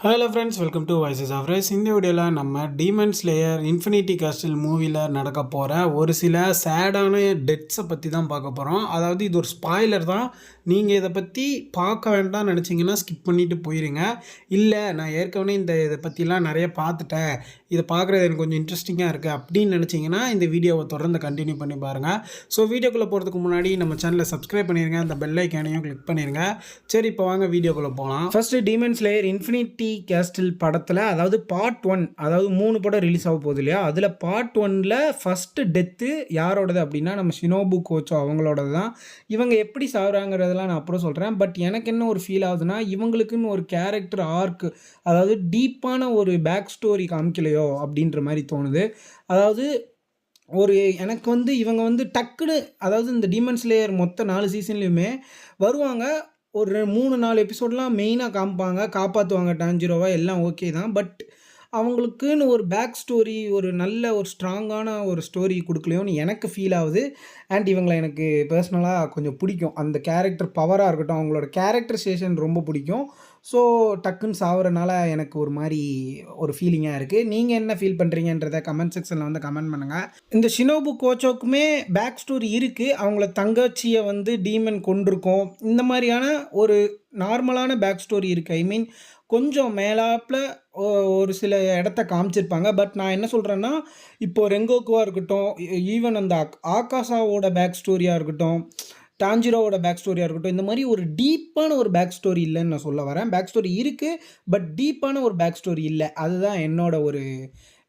Hello friends, welcome to voices of rice. இந்த வீடியோவில் நம்ம டீமன் ஸ்லேயர் இன்ஃபினிட்டி காஸ்டில் மூவியில் நடக்க போகிற ஒரு சில சேடான டெத்ஸை பற்றி தான் பார்க்க போகிறோம். அதாவது இது ஒரு ஸ்பாய்லர் தான். நீங்கள் இதை பற்றி பார்க்க வேண்டாம்னு நினச்சிங்கன்னா ஸ்கிப் பண்ணிவிட்டு போயிருங்க. இல்லை, நான் ஏற்கனவே இதை பற்றிலாம் நிறைய பார்த்துட்டேன், இதை பார்க்குறது எனக்கு கொஞ்சம் இன்ட்ரெஸ்டிங்காக இருக்குது அப்படின்னு நினச்சிங்கன்னா இந்த வீடியோவை தொடர்ந்து கண்டினியூ பண்ணி பாருங்கள். ஸோ வீடியோக்குள்ளே போகிறதுக்கு முன்னாடி நம்ம சேனலை சப்ஸ்கிரைப் பண்ணிடுங்க, அந்த பெல் ஐக்கானையும் கிளிக் பண்ணிடுங்க. சரி, இப்போ வாங்க வீடியோக்குள்ளே போகலாம். First demon slayer infinity castle படத்தில், அதாவது பார்ட் 1, அதாவது 3 படம் ரிலீஸ் ஆக போகுது இல்லையா, அதில் பார்ட் 1ல் ஃபஸ்ட்டு டெத்து யாரோடது அப்படின்னா நம்ம ஷினோபு கோச்சோ அவங்களோடது தான். இவங்க எப்படி சாகுறாங்கிறதெல்லாம் நான் அப்புறம் சொல்கிறேன். பட் எனக்கு என்ன ஒரு ஃபீல் ஆகுதுன்னா, இவங்களுக்குன்னு ஒரு கேரக்டர் ஆர்க்கு, அதாவது டீப்பான ஒரு பேக் ஸ்டோரி காமிக்கலையோ அப்படின்ற மாதிரி தோணுது. அதாவது எனக்கு இவங்க டக்குன்னு, அதாவது இந்த டீமன் ஸ்லேயர் மொத்த 4 சீசன்லேயுமே வருவாங்க, ஒரு 3-4 எபிசோட்லாம் மெயினாக காமிப்பாங்க, காப்பாற்றுவாங்க டான்ஜிரோவா, எல்லாம் ஓகே தான். பட் அவங்களுக்குன்னு ஒரு பேக் ஸ்டோரி, ஒரு நல்ல ஒரு ஸ்ட்ராங்கான ஒரு ஸ்டோரி கொடுக்கலையோன்னு எனக்கு ஃபீல் ஆகுது. அண்ட் இவங்களை எனக்கு பர்சனலாக கொஞ்சம் பிடிக்கும். அந்த கேரக்டர் பவராக இருக்கட்டும், அவங்களோட கேரக்டரைசேஷன் ரொம்ப பிடிக்கும். ஸோ டக்குன்னு சாவறனால எனக்கு ஒரு மாதிரி ஒரு ஃபீலிங்காக இருக்குது. நீங்கள் என்ன ஃபீல் பண்ணுறீங்கன்றதை கமெண்ட் செக்ஷனில் கமெண்ட் பண்ணுங்கள். இந்த ஷினோபு கோச்சோக்குமே பேக் ஸ்டோரி இருக்குது. அவங்கள தங்கச்சியை டீமன் கொண்டிருக்கோம், இந்த மாதிரியான ஒரு நார்மலான பேக் ஸ்டோரி இருக்குது. ஐ மீன் கொஞ்சம் மேலாப்பில் ஒரு சில இடத்த காமிச்சிருப்பாங்க. பட் நான் என்ன சொல்கிறேன்னா, இப்போது ரெங்கோக்குவாக இருக்கட்டும், ஈவன் அந்த ஆகாஷாவோட பேக் ஸ்டோரியாக இருக்கட்டும், டான்ஜிரோவோட பேக் ஸ்டோரியாக இருக்கட்டும், இந்த மாதிரி ஒரு டீப்பான ஒரு பேக் ஸ்டோரி இல்லைன்னு நான் சொல்ல வரேன். பேக் ஸ்டோரி இருக்குது, பட் டீப்பான ஒரு பேக் ஸ்டோரி இல்லை. அதுதான் என்னோட ஒரு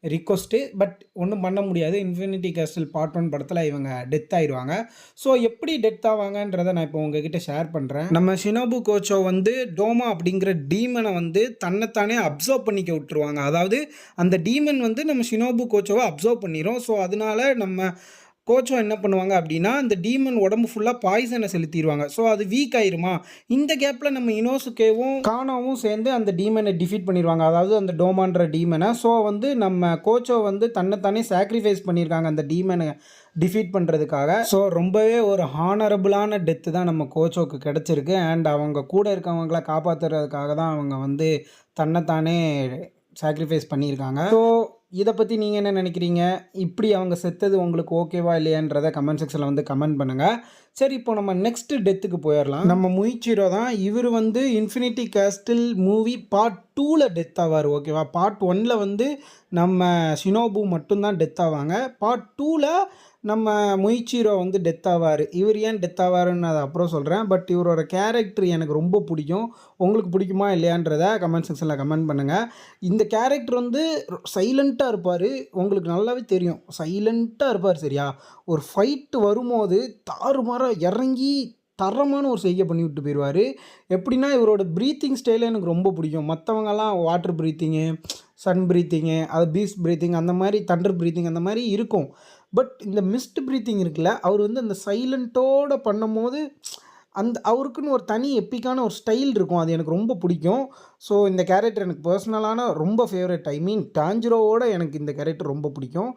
ரிக்வஸ்ட்டு. பட் ஒன்றும் பண்ண முடியாது. இன்ஃபினிட்டி கேஸ்டில் பார்ட் 1 படத்தில் இவங்க டெத் ஆயிடுவாங்க. ஸோ எப்படி டெத் ஆவாங்கன்றதை நான் இப்போ உங்ககிட்ட ஷேர் பண்ணுறேன். நம்ம ஷினோபு கோச்சோ டோமா அப்படிங்கிற டீமனை தன்னைத்தானே அப்சர்வ் பண்ணிக்க விட்டுருவாங்க. அதாவது அந்த டீமன் நம்ம ஷினோபு கோச்சோவை அப்சர்வ் பண்ணிடும். ஸோ அதனால நம்ம கோச்சோ என்ன பண்ணுவாங்க அப்படின்னா, இந்த டீமன் உடம்பு ஃபுல்லாக பாய்சனை செலுத்திடுவாங்க. ஸோ அது வீக் ஆயிருமா, இந்த கேப்பில் நம்ம இனோசுகேவும் கானாவும் சேர்ந்து அந்த டீமனை டிஃபீட் பண்ணிடுவாங்க, அதாவது அந்த டோமான்ற டீமனை. ஸோ நம்ம கோச்சோ தன்னைத்தானே சாக்ரிஃபைஸ் பண்ணியிருக்காங்க அந்த டீமனை டிஃபீட் பண்ணுறதுக்காக. ஸோ ரொம்பவே ஒரு ஹானரபுளான டெத்து தான் நம்ம கோச்சோக்கு கிடச்சிருக்கு. அண்ட் அவங்க கூட இருக்கவங்கள காப்பாற்றுறதுக்காக தான் அவங்க தன்னைத்தானே சாக்ரிஃபைஸ் பண்ணியிருக்காங்க. ஸோ இதை பற்றி நீங்கள் என்ன நினைக்கிறீங்க? இப்படி அவங்க செத்தது உங்களுக்கு ஓகேவா இல்லையான்றதை கமெண்ட் செக்ஷனில் கமெண்ட் பண்ணுங்கள். சரி, இப்போ நம்ம நெக்ஸ்ட்டு டெத்துக்கு போயிடலாம். நம்ம முயிச்சிரோ தான். இவர் இன்ஃபினிட்டி கேஸ்டில் மூவி பார்ட் 2ல் டெத் ஆவார். ஓகேவா? பார்ட் 1ல் நம்ம ஷினோபு மட்டும்தான் டெத் ஆவாங்க. பார்ட் 2ல் நம்ம முயிச்சிரோ டெத் ஆவார். இவர் ஏன் டெத் ஆவாருன்னு அதை அப்புறம் சொல்கிறேன். பட் இவரோட கேரக்டர் எனக்கு ரொம்ப பிடிக்கும். உங்களுக்கு பிடிக்குமா இல்லையான்றதை கமெண்ட் செக்ஷனில் கமெண்ட் பண்ணுங்கள். இந்த கேரக்டர் சைலண்ட்டாக இருப்பார். உங்களுக்கு நல்லாவே தெரியும், சைலண்ட்டாக இருப்பார். சரியா? ஒரு ஃபைட்டு வரும்போது தாறுமாற இறங்கி தரமான ஒரு செய்கை பண்ணி விட்டு போயிடுவார். எப்படின்னா, இவரோட ப்ரீத்திங் ஸ்டைலே எனக்கு ரொம்ப பிடிக்கும். மற்றவங்கெல்லாம் வாட்டர் ப்ரீத்திங்கு, சன் ப்ரீத்திங்கு, அது பீஸ்ட் ப்ரீத்திங், அந்த மாதிரி தண்டர் ப்ரீத்திங் அந்த மாதிரி இருக்கும். பட் இந்த மிஸ்ட் ப்ரீத்திங் இருக்குல்ல, அவர் அந்த சைலண்ட்டோடு பண்ணும் போது அவருக்குன்னு ஒரு தனி எப்பிக்கான ஒரு ஸ்டைல் இருக்கும். அது எனக்கு ரொம்ப பிடிக்கும். ஸோ இந்த கேரக்டர் எனக்கு பர்சனலான ரொம்ப ஃபேவரட். ஐ மீன் டான்ஜிரோவோட எனக்கு இந்த கேரக்டர் ரொம்ப பிடிக்கும்.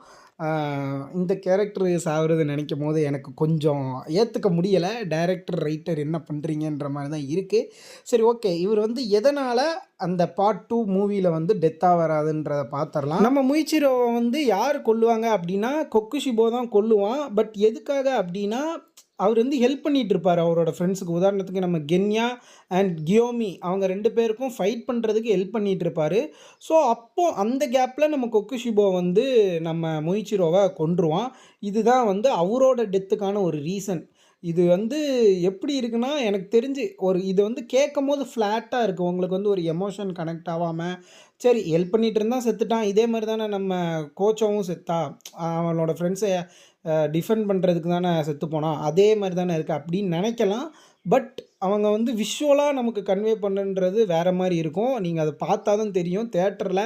இந்த கேரக்டர் சாகிறது நினைக்கும் போது எனக்கு கொஞ்சம் ஏற்றுக்க முடியலை. டைரக்டர், ரைட்டர் என்ன பண்ணுறீங்கன்ற மாதிரி தான் இருக்குது. சரி, ஓகே. இவர் எதனால் அந்த பார்ட் 2 மூவியில் டெத்தாக வராதுன்றதை பார்த்துடலாம். நம்ம முயிச்சிரோவை யார் கொல்லுவாங்க அப்படின்னா, கொக்குஷிபோ தான் கொல்லுவான். பட் எதுக்காக அப்படின்னா, அவர் ஹெல்ப் பண்ணிகிட்டு இருப்பார் அவரோட ஃப்ரெண்ட்ஸுக்கு. உதாரணத்துக்கு நம்ம கென்யா அண்ட் கியோமி, அவங்க 2 பேருக்கும் ஃபைட் பண்ணுறதுக்கு ஹெல்ப் பண்ணிகிட்டு இருப்பார். ஸோ அப்போது அந்த கேப்பில் நம்ம கொக்குஷிபோ நம்ம முயிச்சிரோவை கொன்றுவான். இதுதான் அவரோட டெத்துக்கான ஒரு ரீசன். இது எப்படி இருக்குன்னா, எனக்கு தெரிஞ்சு இது கேட்கும் போது ஃப்ளாட்டாக இருக்குது. உங்களுக்கு ஒரு எமோஷன் கனெக்ட் ஆகாமல், சரி ஹெல்ப் பண்ணிகிட்டு இருந்தால் செத்துட்டான், இதே மாதிரி தானே நம்ம கோச்சோவும் செத்தா, அவனோட ஃப்ரெண்ட்ஸை டிஃபெண்ட் பண்ணுறதுக்கு தானே செத்து போனான், அதே மாதிரி தானே இருக்குது அப்படின்னு நினைக்கலாம். பட் அவங்க விஷுவலாக நமக்கு கன்வே பண்ணுன்றது வேறு மாதிரி இருக்கும். நீங்கள் அதை பார்த்தா தான் தெரியும் தேட்டரில்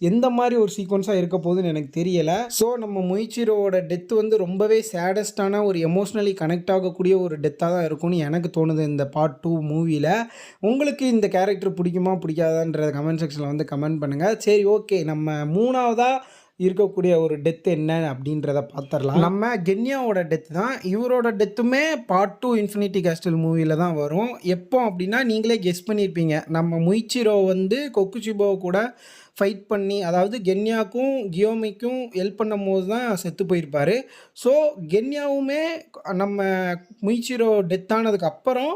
எந்த மாதிரி ஒரு சீக்வன்ஸாக இருக்க போகுதுன்னு எனக்கு தெரியலை. ஸோ நம்ம முயிச்சிரோவோட டெத்து ரொம்பவே சேடஸ்டான ஒரு எமோஷ்னலி கனெக்ட் ஆகக்கூடிய ஒரு டெத்தாக தான் இருக்கும்னு எனக்கு தோணுது இந்த பார்ட் 2 மூவியில். உங்களுக்கு இந்த கேரக்டர் பிடிக்குமா பிடிக்காதான்றத கமெண்ட் செக்ஷனில் கமெண்ட் பண்ணுங்கள். சரி, ஓகே. நம்ம 3ஆவதாக இருக்கக்கூடிய ஒரு டெத் என்ன அப்படின்றத பார்த்துடலாம். நம்ம கென்யாவோட டெத் தான். இவரோட டெத்துமே பார்ட் 2 இன்ஃபினிட்டி கேஸ்டில் மூவியில் தான் வரும். எப்போ அப்படின்னா நீங்களே கெஸ் பண்ணியிருப்பீங்க. நம்ம முய்ச்சிரோ வந்து கொக்குச்சிபோ கூட ஃபைட் பண்ணி, அதாவது கென்யாவுக்கும் கியோமிக்கும் ஹெல்ப் பண்ணும்போது தான் செத்து போயிருப்பார். ஸோ கென்யாவுமே நம்ம முய்ச்சிரோ டெத் ஆனதுக்கு அப்புறம்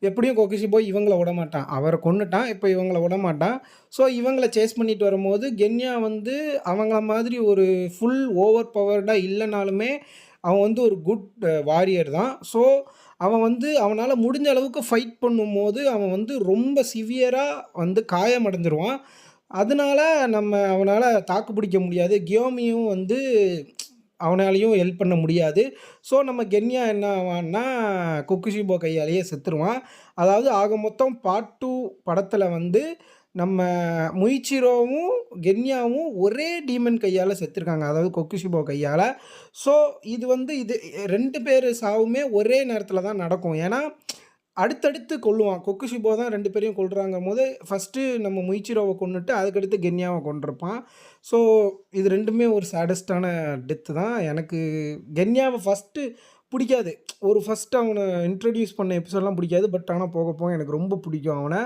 எப்படியும் கொக்குச்சிபோ இவங்கள விடமாட்டான். அவரை கொன்னுட்டான், இப்போ இவங்கள விடமாட்டான். ஸோ இவங்கள சேஸ் பண்ணிட்டு வரும்போது கென்யா வந்து அவங்கள மாதிரி ஒரு ஃபுல் ஓவர் பவர்டாக இல்லைனாலுமே அவன் வந்து ஒரு குட் வாரியர் தான். ஸோ அவன் வந்து அவனால் முடிஞ்ச அளவுக்கு ஃபைட் பண்ணும்போது அவன் வந்து ரொம்ப சிவியராக வந்து காயமடைஞ்சிருவான். அதனால நம்ம அவனால் தாக்கு பிடிக்க முடியாது. கியோமியும் வந்து அவனாலையும் ஹெல்ப் பண்ண முடியாது. ஸோ நம்ம கென்யா என்ன ஆவான்னா கொக்குஷிபோ கையாலேயே செத்துருவான். அதாவது ஆக மொத்தம் பார்ட் 2 படத்தில் வந்து நம்ம முய்ச்சிரோவும் கென்யாவும் ஒரே டீமன் கையால் செத்துருக்காங்க, அதாவது கொக்குஷிபோ கையால். ஸோ இது வந்து இது 2 பேர் சாவுமே ஒரே நேரத்தில் தான் நடக்கும். ஏன்னா அடுத்தடுத்து கொல்லுவான். கொக்குஷிபோ தான் 2 பேரையும் கொல்றாங்கும்போது ஃபஸ்ட்டு நம்ம முய்ச்சிரோவை கொன்னுட்டு அதுக்கடுத்து கென்யாவை கொன்றிருப்பான். ஸோ இது 2மே ஒரு சேடஸ்ட்டான டெத்து தான். எனக்கு கென்யாவை ஃபஸ்ட்டு பிடிக்காது. ஃபஸ்ட்டு அவனை இன்ட்ரடியூஸ் பண்ண எபிசோட்லாம் பிடிக்காது. பட் ஆனால் போக போக எனக்கு ரொம்ப பிடிக்கும் அவனை.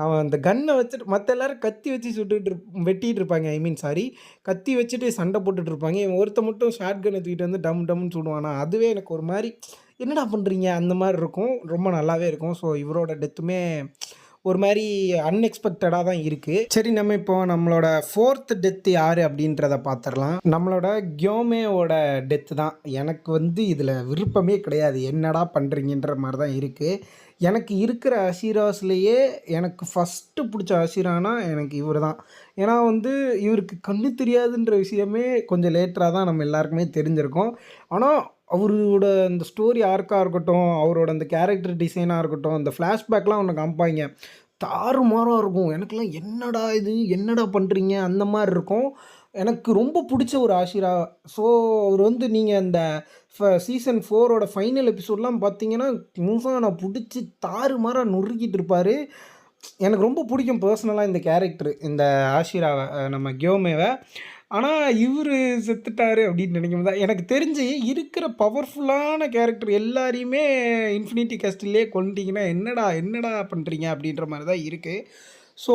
அவன் அந்த கன்னை வச்சுட்டு மற்ற எல்லோரும் கத்தி வச்சு வெட்டிகிட்டு இருப்பாங்க. சாரி, கத்தி வச்சுட்டு சண்டை போட்டுட்டு இருப்பாங்க. இவன் ஒருத்த மட்டும் ஷார்ட் கன்னை தூக்கிட்டு வந்து டம்முன்னு சுடுவானா. அதுவே எனக்கு ஒரு மாதிரி என்னடா பண்ணுறீங்க அந்த மாதிரி இருக்கும். ரொம்ப நல்லாவே இருக்கும். ஸோ இவரோட டெத்துமே ஒரு மாதிரி அன்எக்ஸ்பெக்டடாக தான் இருக்குது. சரி, நம்ம இப்போ நம்மளோட 4th டெத்து யார் அப்படின்றத பார்த்துடலாம். நம்மளோட கியோமேவோட டெத்து தான். எனக்கு வந்து இதில் விருப்பமே கிடையாது. என்னடா பண்ணுறீங்கன்ற மாதிரி தான் இருக்குது. எனக்கு இருக்கிற அஷிராஸ்லேயே எனக்கு ஃபஸ்ட்டு பிடிச்ச அஷிரானா எனக்கு இவர் தான். ஏன்னா வந்து இவருக்கு கண்ணு தெரியாதுன்ற விஷயமே கொஞ்சம் லேட்டராக தான் நம்ம எல்லாருக்குமே தெரிஞ்சிருக்கோம். ஆனால் அவரோட அந்த ஸ்டோரி ஆர்க்காக இருக்கட்டும், அவரோட அந்த கேரக்டர் டிசைனாக இருக்கட்டும், அந்த ஃப்ளாஷ்பேக்லாம் ஒன்று காமிப்பாங்க, தாறுமாறாக இருக்கும். எனக்குலாம் என்னடா இது, என்னடா பண்ணுறீங்க அந்த மாதிரி இருக்கும். எனக்கு ரொம்ப பிடிச்ச ஒரு ஆஷிரா. ஸோ அவர் வந்து நீங்கள் அந்த சீசன் 4ஓட ஃபைனல் எபிசோட்லாம் பார்த்தீங்கன்னா முசானை பிடிச்சி தாறுமாறாக நொறுக்கிட்டு இருப்பார். எனக்கு ரொம்ப பிடிக்கும் பர்சனலாக இந்த கேரக்டர், இந்த ஆஷிராவை, நம்ம கியோமேவை. ஆனால் இவர் செத்துட்டார் அப்படின்னு நினைக்கும் தான் எனக்கு தெரிஞ்சு இருக்கிற பவர்ஃபுல்லான கேரக்டர் எல்லாரையுமே இன்ஃபினிட்டி கேஸ்டிலே கொண்டுட்டிங்கன்னா என்னடா பண்ணுறீங்க அப்படின்ற மாதிரி தான் இருக்குது. ஸோ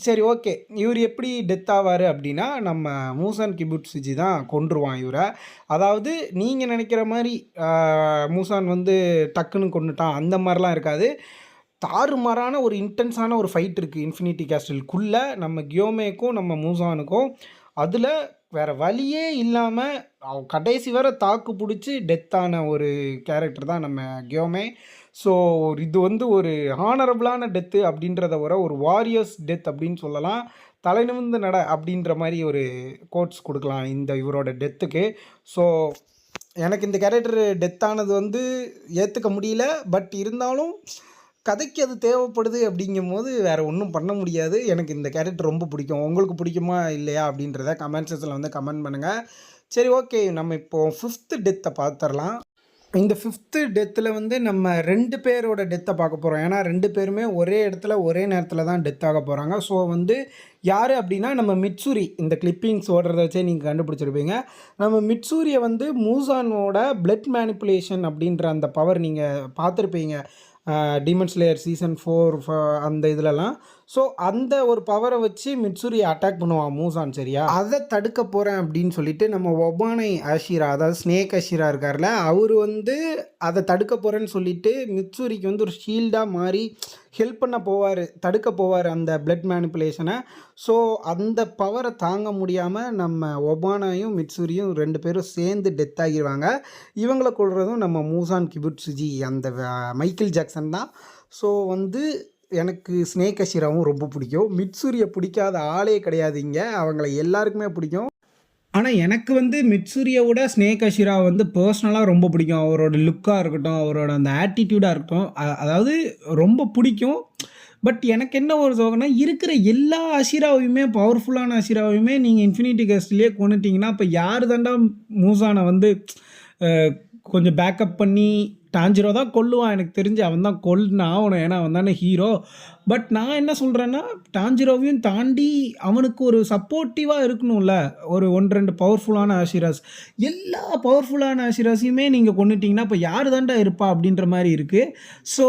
சரி, ஓகே, இவர் எப்படி டெத் ஆவார் அப்படின்னா நம்ம மூசான் கிபுட்சுஜி தான் கொன்றுவான் இவரை. அதாவது நீங்கள் நினைக்கிற மாதிரி மூசான் வந்து டக்குன்னு கொண்டுட்டான் அந்த மாதிரிலாம் இருக்காது. தாறுமாறான ஒரு இன்டென்ஸான ஒரு ஃபைட் இருக்குது இன்ஃபினிட்டி கேஸ்டிலுக்குள்ளே நம்ம கியோமேக்கும் நம்ம மூசானுக்கும். அதில் வேறு வழியே இல்லாமல் கடைசி வரை தாக்கு பிடிச்சி டெத்தான ஒரு கேரக்டர் தான் நம்ம கியோமே. ஸோ இது வந்து ஒரு ஹானரபிளான டெத்து அப்படின்றத ஒரு வாரியர்ஸ் டெத் அப்படின்னு சொல்லலாம். தலை நிமிர்ந்து நட அப்படின்ற மாதிரி ஒரு கோட்ஸ் கொடுக்கலாம் இவரோட டெத்துக்கு. ஸோ எனக்கு இந்த கேரக்டர் டெத்தானது வந்து ஏற்றுக்க முடியல. பட் இருந்தாலும் கதைக்கு அது தேவைப்படுது அப்படிங்கும்போது வேறு ஒன்றும் பண்ண முடியாது. எனக்கு இந்த கேரக்டர் ரொம்ப பிடிக்கும். உங்களுக்கு பிடிக்குமா இல்லையா அப்படின்றத கமெண்ட் செக்ஷனில் வந்து கமெண்ட் பண்ணுங்கள். சரி, ஓகே, நம்ம இப்போது 5th டெத்தை பார்த்துடலாம். இந்த 5th டெத்தில் வந்து நம்ம 2 பேரோட டெத்தை பார்க்க போகிறோம். ஏன்னா 2 பேருமே ஒரே இடத்துல ஒரே நேரத்தில் தான் டெத் ஆக போகிறாங்க. ஸோ வந்து யார் அப்படின்னா நம்ம மிட்சூரி. இந்த கிளிப்பிங்ஸ் ஓடுறத வச்சே நீங்கள் கண்டுபிடிச்சிருப்பீங்க. நம்ம மிட்சூரியை வந்து மூசானோட பிளட் மேனிப்புலேஷன் அப்படின்ற அந்த பவர் நீங்கள் பார்த்துருப்பீங்க டீமன் ஸ்லேயர் சீசன் 4 அந்த இதிலலாம். ஸோ அந்த ஒரு பவரை வச்சு மிட்சூரியை அட்டாக் பண்ணுவான் மூசான். சரியா, அதை தடுக்க போகிறேன் அப்படின்னு சொல்லிட்டு நம்ம ஒபானை ஆஷிரா, அதாவது ஸ்னேக் ஆஷிரா இருக்கார்ல, அவர் வந்து அதை தடுக்க போகிறேன்னு சொல்லிட்டு மிட்சூரிக்கு வந்து ஒரு ஷீல்டாக மாறி ஹெல்ப் பண்ண போவார், தடுக்க போவார் அந்த பிளட் மேனிப்புலேஷனை. ஸோ அந்த பவரை தாங்க முடியாமல் நம்ம ஒபானாயும் மிட்சூரியும் 2 பேரும் சேர்ந்து டெத் ஆகிடுவாங்க. இவங்களை கொள்றதும் நம்ம மூசான் கிபுட்சுஜி, அந்த மைக்கேல் ஜாக்சன் தான். ஸோ வந்து எனக்கு ஸ்னேக் ஆஷிராவும் ரொம்ப பிடிக்கும். மிட்சூரியை பிடிக்காத ஆளே கிடையாது இங்கே, அவங்கள எல்லாருக்குமே பிடிக்கும். ஆனால் எனக்கு வந்து மிட்சூரியை விட ஸ்னேக் ஆஷிரா வந்து பர்சனலாக ரொம்ப பிடிக்கும். அவரோட லுக்காக இருக்கட்டும், அவரோட அந்த ஆட்டிடியூடாக இருக்கட்டும், அதாவது ரொம்ப பிடிக்கும். பட் எனக்கு என்ன ஒரு சோகனா, இருக்கிற எல்லா அஷிராவையுமே, பவர்ஃபுல்லான அஷிராவையுமே நீங்கள் இன்ஃபினிட்டி கேஸ்ட்லேயே கொண்டுட்டிங்கன்னா இப்போ யார் தாண்டா மூசானை வந்து கொஞ்சம் பேக்கப் பண்ணி டான்ஜிரோ தான் கொல்லுவான், எனக்கு தெரிஞ்சு அவன் தான் கொல்லுன்னு ஆகணும், ஏன்னா அவன் தானே ஹீரோ. பட் நான் என்ன சொல்கிறேன்னா, டான்ஜிரோவையும் தாண்டி அவனுக்கு ஒரு சப்போர்ட்டிவாக இருக்கணும்ல, ஒரு 1-2 பவர்ஃபுல்லான ஆஷிராஸ். எல்லா பவர்ஃபுல்லான ஆஷிராஸையுமே நீங்கள் கொண்டுட்டிங்கன்னா இப்போ யார் தாண்டா இருப்பா அப்படின்ற மாதிரி இருக்குது. ஸோ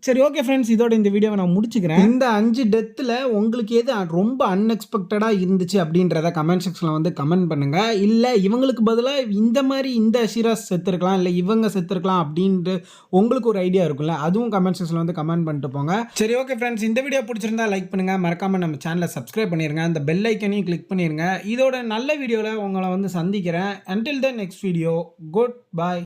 சரி, ஓகே ஃப்ரெண்ட்ஸ், இதோட இந்த வீடியோவை நான் முடிச்சுக்கிறேன். இந்த 5 டெத்தில் உங்களுக்கு எது ரொம்ப அன்எக்ஸ்பெக்டடாக இருந்துச்சு அப்படின்றத கமெண்ட் செக்ஷனில் வந்து கமெண்ட் பண்ணுங்கள். இல்லை இவங்களுக்கு பதிலாக இந்த மாதிரி இந்த அஷிராஸ் செத்துருக்கலாம், இல்லை இவங்க செத்துருக்கலாம் அப்படின்ட்டு உங்களுக்கு ஒரு ஐடியா இருக்கும்ல, அதுவும் கமெண்ட் செக்ஷனில் வந்து கமெண்ட் பண்ணிட்டு போங்க. சரி, ஓகே ஃப்ரெண்ட்ஸ், இந்த வீடியோ பிடிச்சிருந்தா லைக் பண்ணுங்கள், மறக்காமல் நம்ம சேனலை சப்ஸ்கிரைப் பண்ணிடுங்க, அந்த பெல் ஐக்கனையும் கிளிக் பண்ணிடுங்க. இதோட நல்ல வீடியோவில் உங்களை வந்து சந்திக்கிறேன். Until the next video, goodbye.